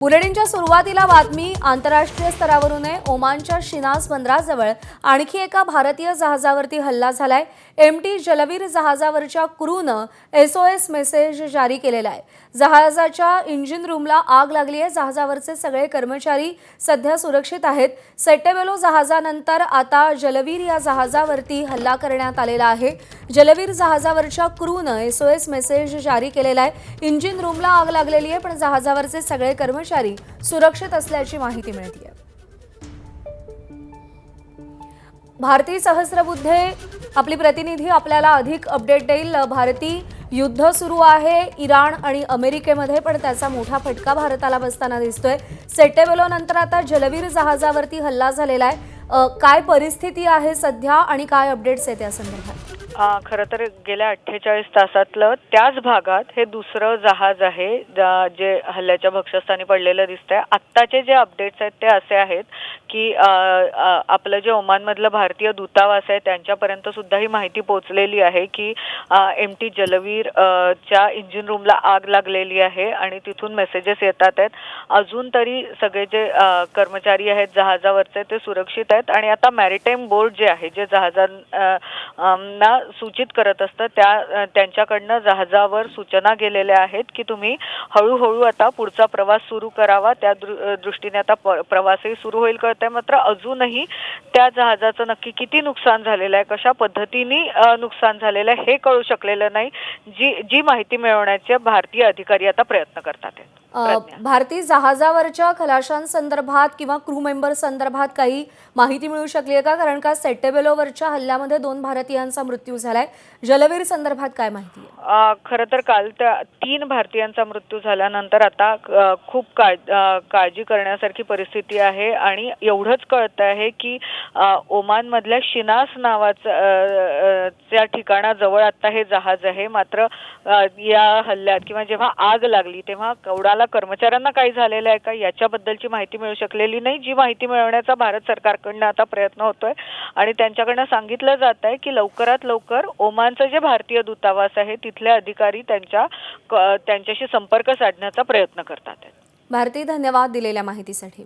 बुलेटिनच्या सुरुवातीला बातमी आंतरराष्ट्रीय स्तरावरून ओमानच्या शिनास बंदराजवळ आणखी एका भारतीय जहाजावरती हल्ला झालाय। एमटी जलवीर जहाजावरच्या क्रूनं SOS मेसेज जारी केलेला आहे। जहाजाच्या इंजिन रूमला आग लागली आहे। जहाजावरचे सगळे कर्मचारी सध्या सुरक्षित आहेत। सेट्टेबेलो जहाजानंतर आता जलवीर या जहाजावरती हल्ला करण्यात आलेला आहे। जलवीर जहाजावरच्या क्रूनं SOS मेसेज जारी केलेला आहे। इंजिन रूमला आग लागलेली आहे, पण जहाजावरचे सगळे कर्मचारी सुरक्षित असल्याची माहिती मिळते आहे। भारती सहस्त्रबुद्धे आपली प्रतिनिधी आपल्याला अधिक अपडेट देईल। भारती, युद्ध सुरू आहे इराण आणि अमेरिकेमध्ये, पण त्याचा मोठा फटका भारताला बसताना दिसतोय। सेट्टेबेलो नंतर आता जलवीर जहाजावरती हल्ला झालेला आहे। काय परिस्थिती आहे सध्या आणि काय अपडेट्स आहेत या संदर्भात? खरं तर गेल्या 48 तासातलं त्याच भागात हे दुसरं जहाज आहे जे हल्ल्याच्या भक्ष्यस्थानी पडलेलं दिसतंय। आत्ताचे जे अपडेट्स आहेत ते असे आहेत की आपलं जे ओमानमधलं भारतीय दूतावास आहे त्यांच्यापर्यंत सुद्धा ही माहिती पोहोचलेली आहे की MT जलवीर च्या इंजिन रूमला आग लागलेली आहे आणि तिथून मेसेजेस येतात आहेत। अजून तरी सगळे जे कर्मचारी आहेत जहाजावरचे ते सुरक्षित आहेत आणि आता मॅरिटाईम बोर्ड जे आहे जे जहाजांना सूचित करत असतं त्यांच्याकडनं जहाजावर सूचना गेलेल्या आहेत की तुम्ही हळूहळू आता पुढचा प्रवास सुरू करावा। त्या दृष्टीने आता प्रवासही सुरू होईल कळतंय। मात्र अजूनही त्या जहाजाचं नक्की किती नुकसान झालेलं आहे, कशा पद्धतीने नुकसान झालेलं आहे हे कळू शकलेलं नाही। जी माहिती मिळवण्याचे भारतीय अधिकारी आता प्रयत्न करतात आहेत। भारतीय जहाजावरच्या खलाशांसंदर्भात किंवा क्रू मेंबर संदर्भात काही माहिती मिळू शकली आहे का? कारण का सेट्टेबेलोवरच्या हल्ल्यामध्ये 2 भारतीयांचा मृत्यू झालाय। जलवीर संदर्भात काय माहिती आहे? खरं तर काल त्या 3 भारतीयांचा मृत्यू झाल्यानंतर आता खूप काळजी करण्यासारखी परिस्थिती आहे आणि एवढंच कळतं आहे की ओमान मधल्या शिनास नावाच्या ठिकाणाजवळ आता हे जहाज आहे। मात्र या हल्ल्यात किंवा जेव्हा आग लागली तेव्हा कवडाला कर्मचाऱ्यांना काही झालेलं आहे का याच्याबद्दलची माहिती मिळू शकलेली नाही। जी माहिती मिळवण्याचा भारत सरकारकडून आता प्रयत्न होतोय आणि त्यांच्याकडून सांगितलं जात आहे की लवकरात लवकर ओमानचं जे भारतीय दूतावास आहे तिथले अधिकारी त्यांच्याशी संपर्क साधण्याचा प्रयत्न करतात आहेत। भारती, धन्यवाद दिलेल्या माहितीसाठी।